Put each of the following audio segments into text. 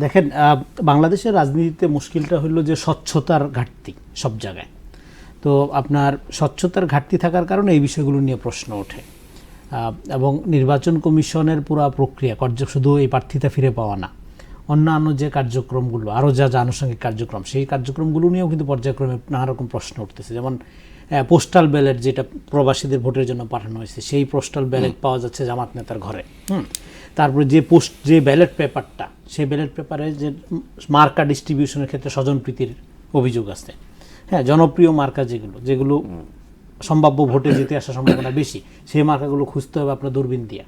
দেখেন, বাংলাদেশের রাজনীতিতে মুশকিলটা হলো যে স্বচ্ছতার ঘাটতি সব জায়গায়। তো আপনার স্বচ্ছতার ঘাটতি থাকার কারণে এই বিষয়গুলো নিয়ে প্রশ্ন ওঠে, এবং নির্বাচন কমিশনের পুরো প্রক্রিয়া শুধু এই প্রার্থিতা ফিরে পাওয়া না, অন্যান্য যে কার্যক্রমগুলো আরও যা আনুষঙ্গিক কার্যক্রম, সেই কার্যক্রমগুলো নিয়েও কিন্তু পর্যায়ক্রমে নানা রকম প্রশ্ন উঠতেছে। যেমন পোস্টাল ব্যালট, যেটা প্রবাসীদের ভোটের জন্য পাঠানো হয়েছে, সেই পোস্টাল ব্যালট পাওয়া যাচ্ছে জামাত নেতার ঘরে। তারপরে যে ব্যালট পেপারটা, সেই ব্যালট পেপারে যে মার্কা ডিস্ট্রিবিউশনের ক্ষেত্রে স্বজনপ্রীতির অভিযোগ আছে। হ্যাঁ, জনপ্রিয় মার্কা যেগুলো সম্ভাব্য ভোটে জিতে আসার সম্ভাবনা বেশি, সেই মার্কাগুলো খুঁজতে হবে আপনার দূরবীন দিয়া।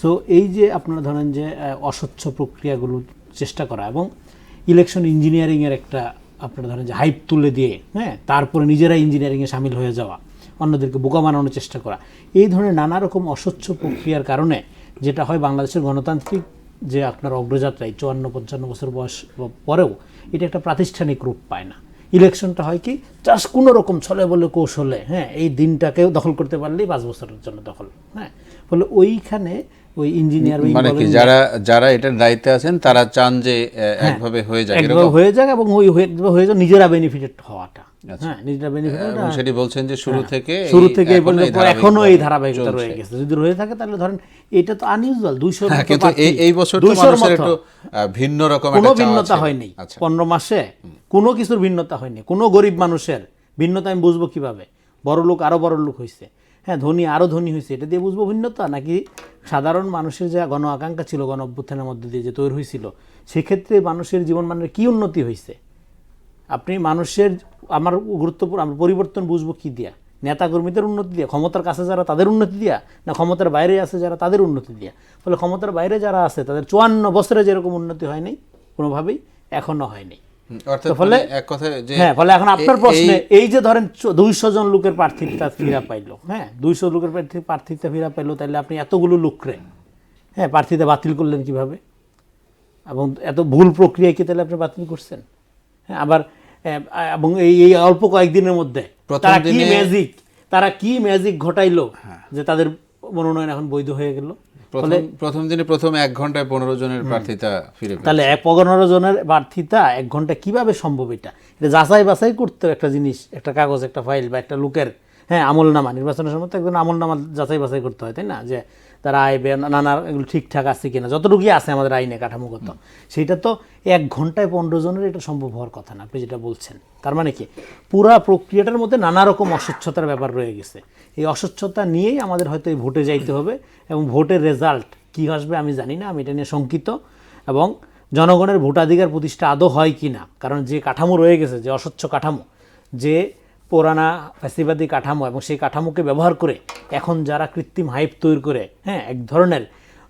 সো এই যে আপনারা ধরেন যে অস্বচ্ছ প্রক্রিয়াগুলো চেষ্টা করা এবং ইলেকশন ইঞ্জিনিয়ারিংয়ের একটা আপনারা ধরেন যে হাইপ তুলে দিয়ে, হ্যাঁ, তারপরে নিজেরা ইঞ্জিনিয়ারিংয়ে সামিল হয়ে যাওয়া, অন্যদেরকে বোকা বানানোর চেষ্টা করা, এই ধরনের নানা রকম অস্বচ্ছ প্রক্রিয়ার কারণে যেটা হয়, বাংলাদেশের গণতান্ত্রিক যে আপনার অগ্রযাত্রায় 54-55 বছর বয়স পরেও এটা একটা প্রাতিষ্ঠানিক রূপ পায় না। ইলেকশনটা হয় কি জাস্ট কোনো রকম ছলে বলে কৌশলে, হ্যাঁ, এই দিনটাকেও দখল করতে পারলেই 5 বছরের জন্য দখল। হ্যাঁ, ফলে ওইখানে ওই ইঞ্জিনিয়ার মানে কি যারা এটার দায়িত্বে আছেন তারা চান যে একভাবে হয়ে যায়, এবং ওই হয়ে যায় নিজেরা বেনিফিটেড হওয়াটা। হ্যাঁ, নিজেরা বেনিফিট, সেটি বলছেন যে শুরু থেকে এখনো এই ধারাবাহিকতা রয়ে গেছে। যদি রয়ে থাকে তাহলে ধরেন এটা তো আনইউজুয়াল। 200 কিন্তু এই বছর তো মানুষের একটু ভিন্ন রকম কোনো ভিন্নতা হয়নি। 15 মাসে কোনো কিছুর ভিন্নতা হয়নি। কোনো গরিব মানুষের ভিন্নতা আমি বুঝবো কিভাবে? বড় লোক আরো বড় লোক হয়েছে, হ্যাঁ, ধনী আরো ধনী হয়েছে, এটা দিয়ে বুঝবো ভিন্নতা? নাকি সাধারণ মানুষের যে গণ আকাঙ্ক্ষা ছিল গণ অভ্যুত্থানের মধ্যে দিয়ে যে তৈরি হয়েছিল, সেক্ষেত্রে মানুষের জীবনমানের কি উন্নতি হয়েছে? আপনি মানুষের আমার পরিবর্তন বুঝবো কি দিয়া? নেতাকর্মীদের উন্নতি দিয়া, ক্ষমতার কাছে যারা তাদের উন্নতি দিয়া, না ক্ষমতার বাইরে আছে যারা তাদের উন্নতি দিয়া? ফলে ক্ষমতার বাইরে যারা আছে তাদের 54 বছরে যেরকম উন্নতি হয়নি, কোনোভাবেই এখনো হয়নি। ফলে এখন আপনার প্রশ্নে এই যে ধরেন 200 জন লোকের প্রার্থিতা ফিরা পাইলো, হ্যাঁ, 200 লোকের প্রার্থিতা ফিরা পাইলো, তাহলে আপনি এতগুলো লোকরে, হ্যাঁ, প্রার্থিতা বাতিল করলেন কিভাবে? এবং এত ভুল প্রক্রিয়া কি তাহলে আপনি বাতিল করছেন? হ্যাঁ, আবার এবং এই অল্প কয়েকদিনের মধ্যে তারা কি ম্যাজিক ঘটাইলো যে তাদের মনোনয়ন এখন বৈধ হয়ে গেল? প্রথম 1 ঘন্টায় 15 জনের প্রার্থিতা ফিরে পেল। তাহলে 15 জনের প্রার্থিতা 1 ঘন্টা কিভাবে সম্ভব? এটা যাচাই বাছাই করতে একটা জিনিস, একটা কাগজ, একটা ফাইল বা একটা লোকের, হ্যাঁ, আমলনামা, নির্বাচনের সময় তো একজন আমলনামা যাচাই বাছাই করতে হয়, তাই না? যে তারা আইবে নানা এগুলো ঠিকঠাক আছে কিনা, যতটুকুই আছে আমাদের আইনে কাঠামোগত, সেইটা তো 1 ঘন্টায় 15 জনের এটা সম্ভব হওয়ার কথা না, আপনি যেটা বলছেন। তার মানে কি পুরা প্রক্রিয়াটার মধ্যে নানা রকম অস্বচ্ছতার ব্যাপার রয়ে গেছে। এই অস্বচ্ছতা নিয়েই আমাদের হয়তো এই ভোটে যাইতে হবে, এবং ভোটের রেজাল্ট কী আসবে আমি জানি না, আমি এটা নিয়ে শঙ্কিত। এবং জনগণের ভোটাধিকার প্রতিষ্ঠা আদৌ হয় কি না, কারণ যে কাঠামো রয়ে গেছে, যে অস্বচ্ছ কাঠামো, যে পুরানা ফ্যাসিবাদী কাঠামো, এবং সেই কাঠামোকে ব্যবহার করে এখন যারা কৃত্রিম হাইপ তৈরি করে, হ্যাঁ, এক ধরনের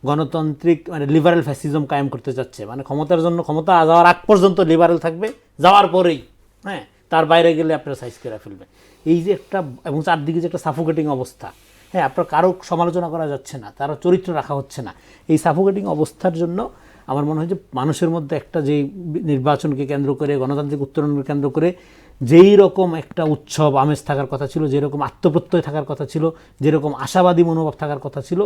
গণতান্ত্রিক মানে লিবারেল ফ্যাসিজম কায়েম করতে যাচ্ছে, মানে ক্ষমতার জন্য ক্ষমতা যাওয়ার আগ পর্যন্ত লিবারেল থাকবে, যাওয়ার পরেই, হ্যাঁ, তার বাইরে গেলে আপনারা সাইজ করে ফেলবে। এই যে একটা, এবং চারদিকে যে একটা সাফোকেটিং অবস্থা, হ্যাঁ, আপনার কারো সমালোচনা করা যাচ্ছে না, তার চরিত্র রাখা হচ্ছে না। এই সাফোকেটিং অবস্থার জন্য আমার মনে হয় যে মানুষের মধ্যে একটা যেই নির্বাচনকে কেন্দ্র করে, গণতান্ত্রিক উত্তরণকে কেন্দ্র করে যেই রকম একটা উৎসব আমেজ থাকার কথা ছিল, যেরকম আত্মপ্রত্যয় থাকার কথা ছিল, যেরকম আশাবাদী মনোভাব থাকার কথা ছিল,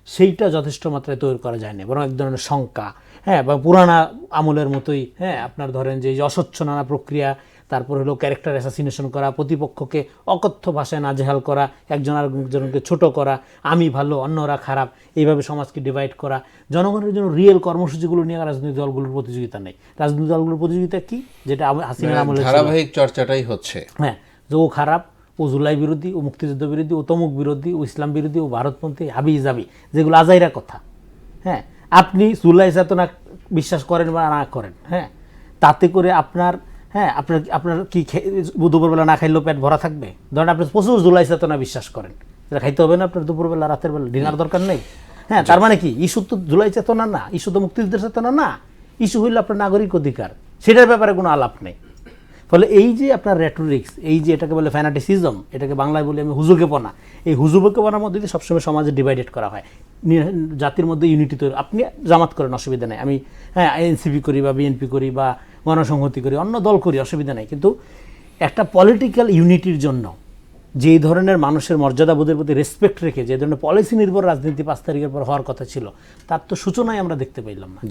সেইটা যথেষ্ট মাত্রায় তৈরি করা যায়নি, বরং এক ধরনের শঙ্কা, হ্যাঁ, বা পুরানা আমলের মতোই, হ্যাঁ, আপনার ধরেন যে অস্বচ্ছ নানা প্রক্রিয়া, তারপর হলো ক্যারেক্টার অ্যাসাসিনেশন করা, প্রতিপক্ষকে অকথ্য ভাষায় নাজেহাল করা, একজন আরেকজনকে ছোট করা, আমি ভালো অন্যরা খারাপ, এইভাবে সমাজকে ডিভাইড করা। জনগণের জন্য রিয়েল কর্মসূচিগুলো নিয়ে রাজনৈতিক দলগুলোর প্রতিযোগিতা নেই। রাজনৈতিক দলগুলোর প্রতিযোগিতা কি? যেটা হাসিনার আমলে ধারাবাহিক চর্চাটাই হচ্ছে, হ্যাঁ, যে ও খারাপ, ও জুলাই বিরোধী, ও মুক্তিযুদ্ধ বিরোধী, ও তমুক বিরোধী, ও ইসলাম বিরোধী, ও ভারতপন্থী, হাবি জাবি, যেগুলো আজাইরা কথা। হ্যাঁ, আপনি জুলাই চেতনা বিশ্বাস করেন বা না করেন, হ্যাঁ, তাতে করে আপনার, হ্যাঁ, আপনার কি দুপুরবেলা না খাইলেও পেট ভরা থাকবে? ধরেন আপনি প্রচুর জুলাই চেতনা বিশ্বাস করেন, যেটা খাইতে হবে না আপনার দুপুরবেলা, রাতের বেলা ডিনার দরকার নেই। হ্যাঁ, তার মানে কি ইস্যু তো জুলাই চেতনা না, ইস্যু তো মুক্তিযুদ্ধের চেতনা না, ইস্যু হইল আপনার নাগরিক অধিকার, সেটার ব্যাপারে কোনো আলাপ নেই। ফলে এই যে আপনার রেটোরিক্স, এই যে এটাকে বলে ফ্যানাটিসিজম, এটাকে বাংলায় বলি আমি হুজুগেপনা, এই হুজুগেপনার মধ্যে দিয়ে সবসময় সমাজে ডিভাইডেড করা হয়, জাতির মধ্যে ইউনিটি তৈরি। আপনি জামাত করেন, অসুবিধা নেই, আমি, হ্যাঁ, এনসিপি করি বা বিএনপি করি বা গণসংহতি করি, অন্য দল করি, অসুবিধা নেই, কিন্তু একটা পলিটিক্যাল ইউনিটির জন্য যেই ধরনের মানুষের মর্যাদাবোধের প্রতি রেসপেক্ট রেখে যে ধরনের পলিসি নির্ভর রাজনীতি 5 তারিখের পর হওয়ার কথা ছিল, তার তো সূচনাই আমরা দেখতে পাইলাম না।